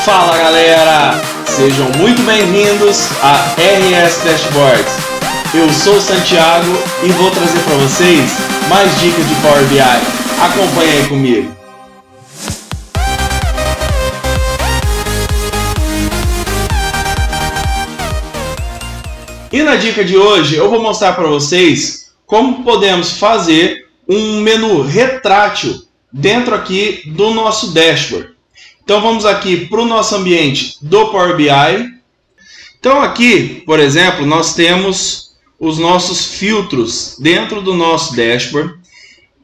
Fala galera, sejam muito bem-vindos a RS Dashboards. Eu sou o Santiago e vou trazer para vocês mais dicas de Power BI. Acompanhe aí comigo. E na dica de hoje eu vou mostrar para vocês como podemos fazer um menu retrátil dentro aqui do nosso dashboard. Então vamos aqui para o nosso ambiente do Power BI. Então aqui, por exemplo, nós temos os nossos filtros dentro do nosso dashboard.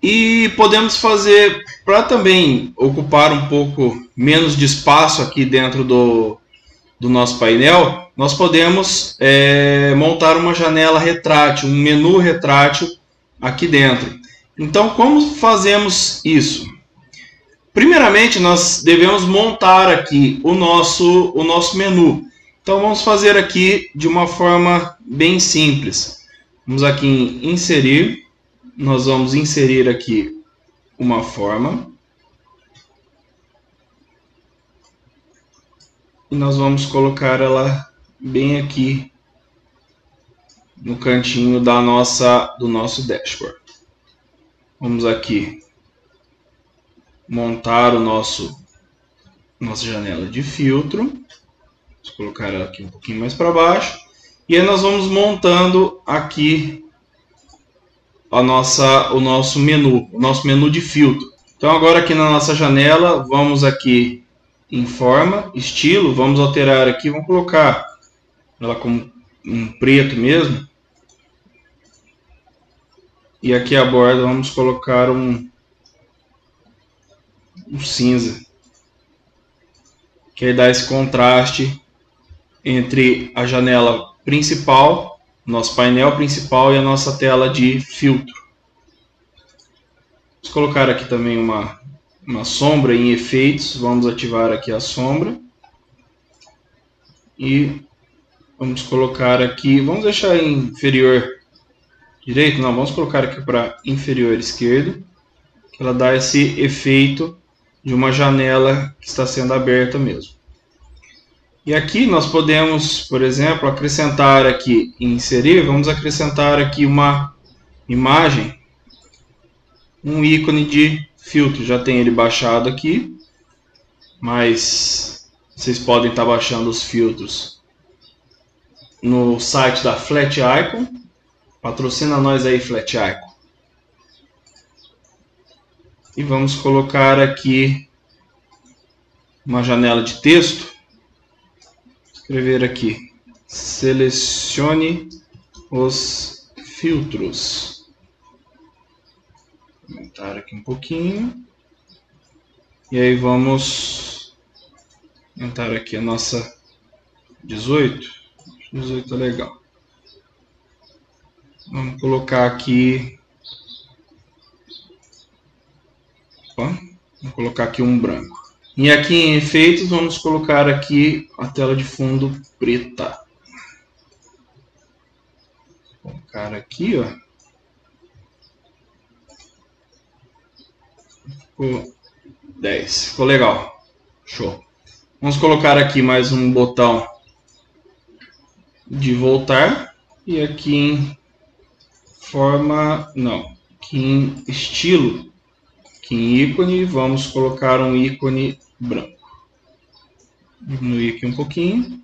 E podemos fazer, para também ocupar um pouco menos de espaço aqui dentro do nosso painel, nós podemos montar uma janela retrátil, um menu retrátil aqui dentro. Então como fazemos isso? Primeiramente, nós devemos montar aqui o nosso menu. Então, vamos fazer aqui de uma forma bem simples. Vamos aqui em inserir. Nós vamos inserir aqui uma forma. E nós vamos colocar ela bem aqui no cantinho do nosso dashboard. Vamos aqui montar nossa janela de filtro. Vamos colocar ela aqui um pouquinho mais para baixo. E aí nós vamos montando aqui o nosso menu de filtro. Então agora aqui na nossa janela, vamos aqui em forma, estilo, vamos alterar aqui, vamos colocar ela como um preto mesmo. E aqui a borda vamos colocar um cinza, que aí dá esse contraste entre a janela principal, nosso painel principal, e a nossa tela de filtro. Vamos colocar aqui também uma sombra em efeitos. Vamos ativar aqui a sombra e vamos colocar aqui, vamos deixar em inferior direito, não, vamos colocar aqui para inferior esquerdo, que ela dá esse efeito de uma janela que está sendo aberta mesmo. E aqui nós podemos, por exemplo, acrescentar aqui, inserir, vamos acrescentar aqui uma imagem, um ícone de filtro. Já tem ele baixado aqui, mas vocês podem estar baixando os filtros no site da Flat Icon. Patrocina nós aí, Flat Icon. E vamos colocar aqui uma janela de texto. Escrever aqui, selecione os filtros. Aumentar aqui um pouquinho. E aí vamos aumentar aqui a nossa 18. 18 é legal. Vamos colocar aqui. Vamos colocar aqui um branco. E aqui em efeitos vamos colocar aqui a tela de fundo preta. Vou colocar aqui, ó. Ficou 10. Ficou legal. Show. Vamos colocar aqui mais um botão de voltar. E aqui em forma, não, aqui em estilo, aqui em ícone, vamos colocar um ícone branco. Diminuir aqui um pouquinho.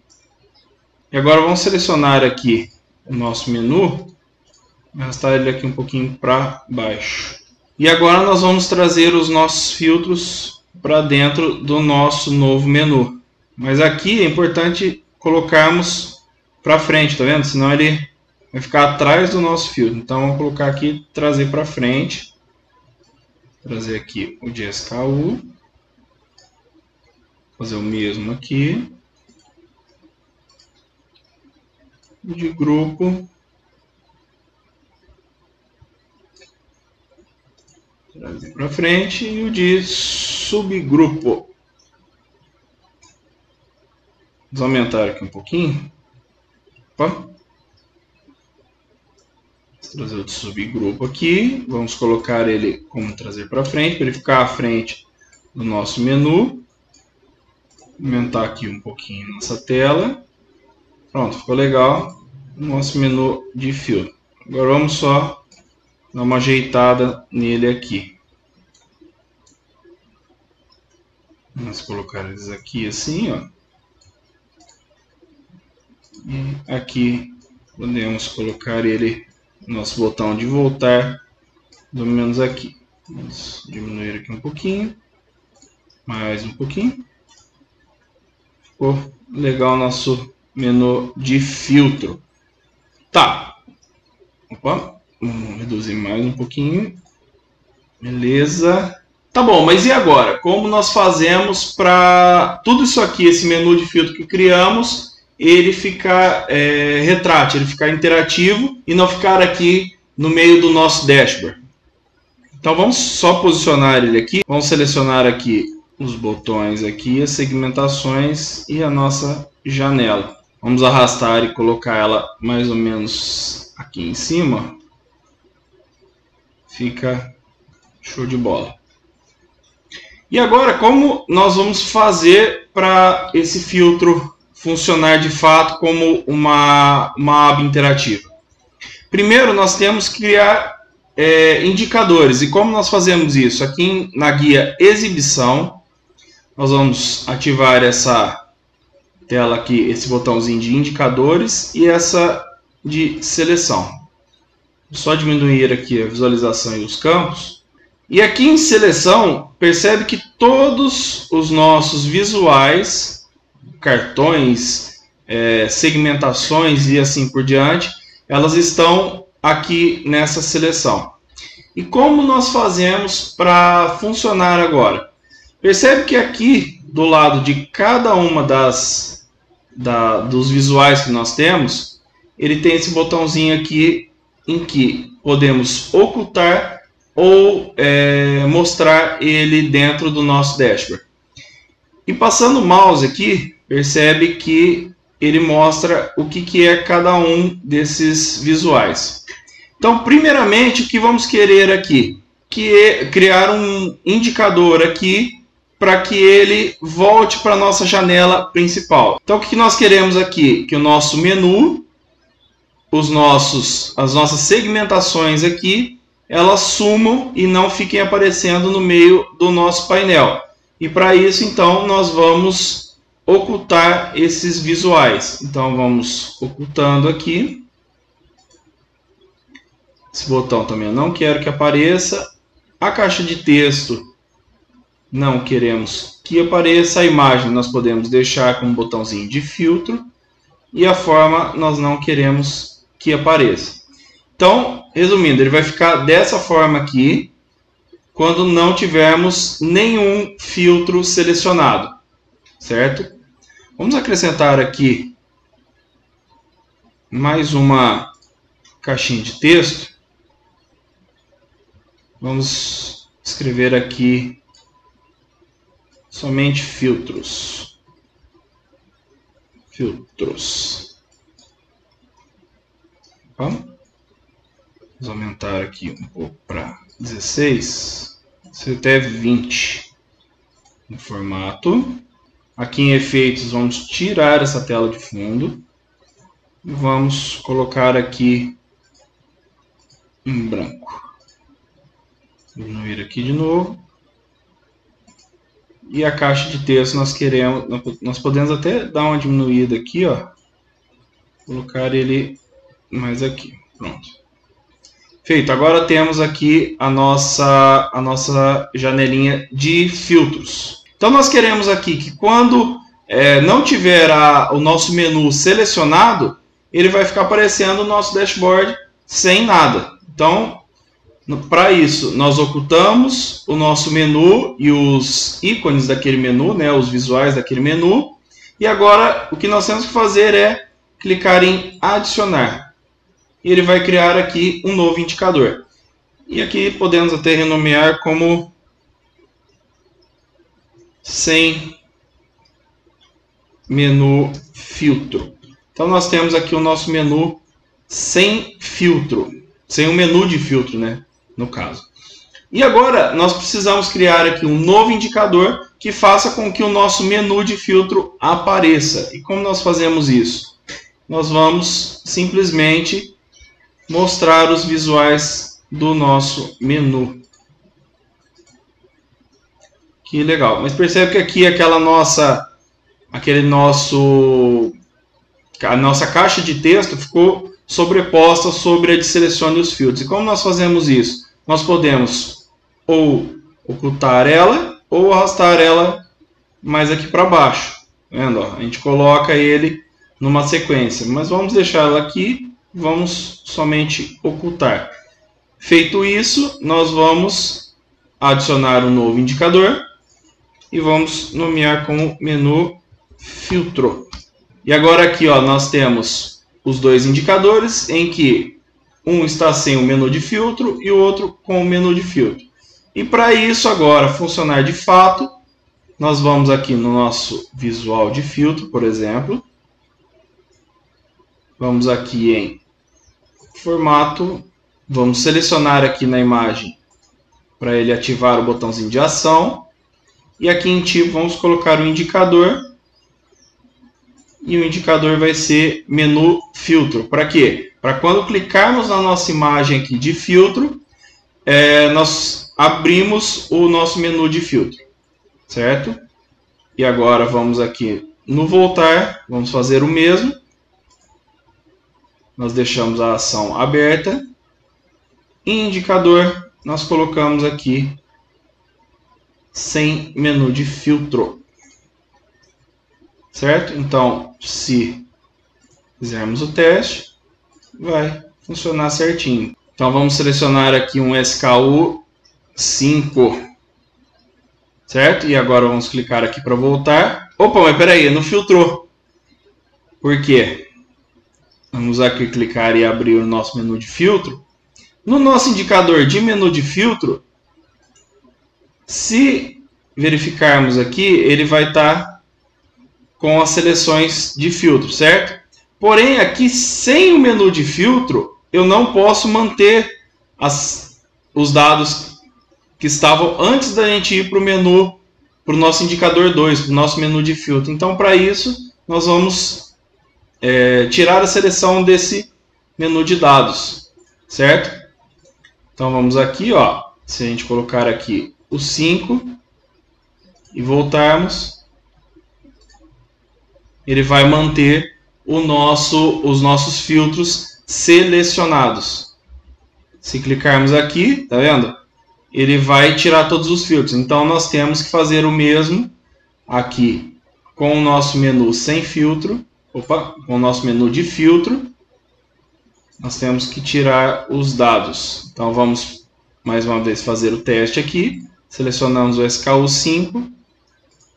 E agora vamos selecionar aqui o nosso menu, arrastar ele aqui um pouquinho para baixo. E agora nós vamos trazer os nossos filtros para dentro do nosso novo menu. Mas aqui é importante colocarmos para frente, tá vendo? Senão ele vai ficar atrás do nosso filtro. Então vamos colocar aqui, trazer para frente. Trazer aqui o de SKU. Fazer o mesmo aqui. De grupo. Trazer para frente. E o de subgrupo. Vamos aumentar aqui um pouquinho. Opa. Trazer o de subgrupo aqui. Vamos colocar ele como trazer para frente, para ele ficar à frente do nosso menu. aumentar aqui um pouquinho nossa tela. Pronto, ficou legal o nosso menu de filtro. Agora vamos só dar uma ajeitada nele aqui. Vamos colocar eles aqui assim, ó. E aqui podemos colocar ele, nosso botão de voltar, mais ou menos aqui. Vamos diminuir aqui um pouquinho, mais um pouquinho. Ficou legal o nosso menu de filtro. Tá. Opa, vamos reduzir mais um pouquinho. Beleza. Tá bom, mas e agora? Como nós fazemos para tudo isso aqui, esse menu de filtro que criamos, ele ficar retrátil, ele ficar interativo e não ficar aqui no meio do nosso dashboard? Então vamos só posicionar ele aqui. Vamos selecionar aqui os botões aqui, as segmentações e a nossa janela. Vamos arrastar e colocar ela mais ou menos aqui em cima. Fica show de bola. E agora, como nós vamos fazer para esse filtro funcionar de fato como uma aba interativa? Primeiro, nós temos que criar indicadores. E como nós fazemos isso? Aqui na guia Exibição, nós vamos ativar essa tela aqui, esse botãozinho de indicadores e essa de seleção. Vou só diminuir aqui a visualização e os campos. E aqui em seleção, percebe que todos os nossos visuais, cartões, segmentações e assim por diante, elas estão aqui nessa seleção. E como nós fazemos para funcionar agora? Percebe que aqui do lado de cada uma dos visuais que nós temos, ele tem esse botãozinho aqui em que podemos ocultar ou mostrar ele dentro do nosso dashboard. E passando o mouse aqui, percebe que ele mostra o que é cada um desses visuais. Então, primeiramente, o que vamos querer aqui? Que é criar um indicador aqui para que ele volte para a nossa janela principal. Então, o que nós queremos aqui? Que o nosso menu, as nossas segmentações aqui, elas sumam e não fiquem aparecendo no meio do nosso painel. E para isso, então, nós vamos ocultar esses visuais. Então, vamos ocultando aqui. Esse botão também eu não quero que apareça. A caixa de texto não queremos que apareça. A imagem nós podemos deixar com um botãozinho de filtro. E a forma nós não queremos que apareça. Então, resumindo, ele vai ficar dessa forma aqui quando não tivermos nenhum filtro selecionado, certo? Vamos acrescentar aqui mais uma caixinha de texto. Vamos escrever aqui somente filtros. Filtros. Vamos aumentar aqui um pouco para 16, até 20 no formato. Aqui em efeitos vamos tirar essa tela de fundo e vamos colocar aqui em branco. Diminuir aqui de novo. E a caixa de texto nós podemos até dar uma diminuída aqui, ó. Colocar ele mais aqui. Pronto. Feito, agora temos aqui a nossa janelinha de filtros. Então nós queremos aqui que quando não tiver o nosso menu selecionado, ele vai ficar aparecendo o nosso dashboard sem nada. Então, para isso, nós ocultamos o nosso menu e os ícones daquele menu, né, os visuais daquele menu. E agora o que nós temos que fazer é clicar em adicionar. E ele vai criar aqui um novo indicador. E aqui podemos até renomear como sem menu filtro. Então nós temos aqui o nosso menu sem filtro. Sem um menu de filtro, né? No caso. E agora nós precisamos criar aqui um novo indicador que faça com que o nosso menu de filtro apareça. E como nós fazemos isso? Nós vamos simplesmente mostrar os visuais do nosso menu. Que legal. Mas percebe que aqui a nossa caixa de texto ficou sobreposta sobre a de selecione os filtros. E como nós fazemos isso? Nós podemos ou ocultar ela ou arrastar ela mais aqui para baixo. Tá vendo? Ó, a gente coloca ele numa sequência, mas vamos deixar ela aqui, vamos somente ocultar. Feito isso, nós vamos adicionar um novo indicador e vamos nomear como menu filtro. E agora aqui, ó, nós temos os dois indicadores em que um está sem o menu de filtro e o outro com o menu de filtro. E para isso agora funcionar de fato, nós vamos aqui no nosso visual de filtro, por exemplo. Vamos aqui em formato, vamos selecionar aqui na imagem para ele ativar o botãozinho de ação. E aqui em tipo vamos colocar o indicador. E o indicador vai ser menu filtro. Para quê? Para quando clicarmos na nossa imagem aqui de filtro, nós abrimos o nosso menu de filtro, certo? E agora vamos aqui no voltar, vamos fazer o mesmo. Nós deixamos a ação aberta. Em indicador, nós colocamos aqui sem menu de filtro, certo? Então, se fizermos o teste, vai funcionar certinho. Então, vamos selecionar aqui um SKU 5, certo? E agora vamos clicar aqui para voltar. Opa, mas peraí, não filtrou. Por quê? Vamos aqui clicar e abrir o nosso menu de filtro. No nosso indicador de menu de filtro, se verificarmos aqui, ele vai estar com as seleções de filtro, certo? Porém, aqui sem o menu de filtro, eu não posso manter os dados que estavam antes da gente ir para o menu, para o nosso indicador 2, para o nosso menu de filtro. Então, para isso, nós vamos tirar a seleção desse menu de dados, certo? Então, vamos aqui, ó, se a gente colocar aqui o 5 e voltarmos, ele vai manter os nossos filtros selecionados. Se clicarmos aqui, tá vendo? Ele vai tirar todos os filtros. Então, nós temos que fazer o mesmo aqui com o nosso menu sem filtro. Opa, com o nosso menu de filtro. Nós temos que tirar os dados. Então, vamos mais uma vez fazer o teste aqui. Selecionamos o SKU 5.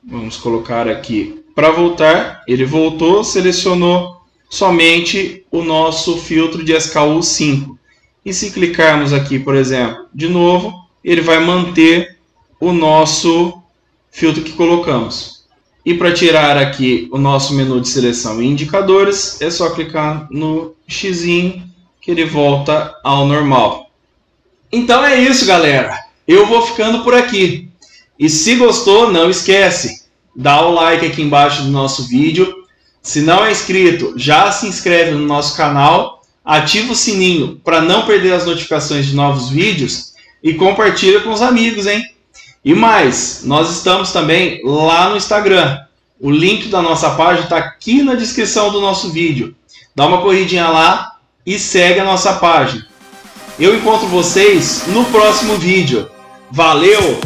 Vamos colocar aqui para voltar. Ele voltou, selecionou somente o nosso filtro de SKU 5. E se clicarmos aqui, por exemplo, de novo, ele vai manter o nosso filtro que colocamos. E para tirar aqui o nosso menu de seleção e indicadores, é só clicar no xizinho que ele volta ao normal. Então é isso, galera. Eu vou ficando por aqui. E se gostou, não esquece, dá o like aqui embaixo do nosso vídeo. Se não é inscrito, já se inscreve no nosso canal. Ativa o sininho para não perder as notificações de novos vídeos e compartilha com os amigos, hein? E mais, nós estamos também lá no Instagram. O link da nossa página está aqui na descrição do nosso vídeo. Dá uma corridinha lá e segue a nossa página. Eu encontro vocês no próximo vídeo. Valeu!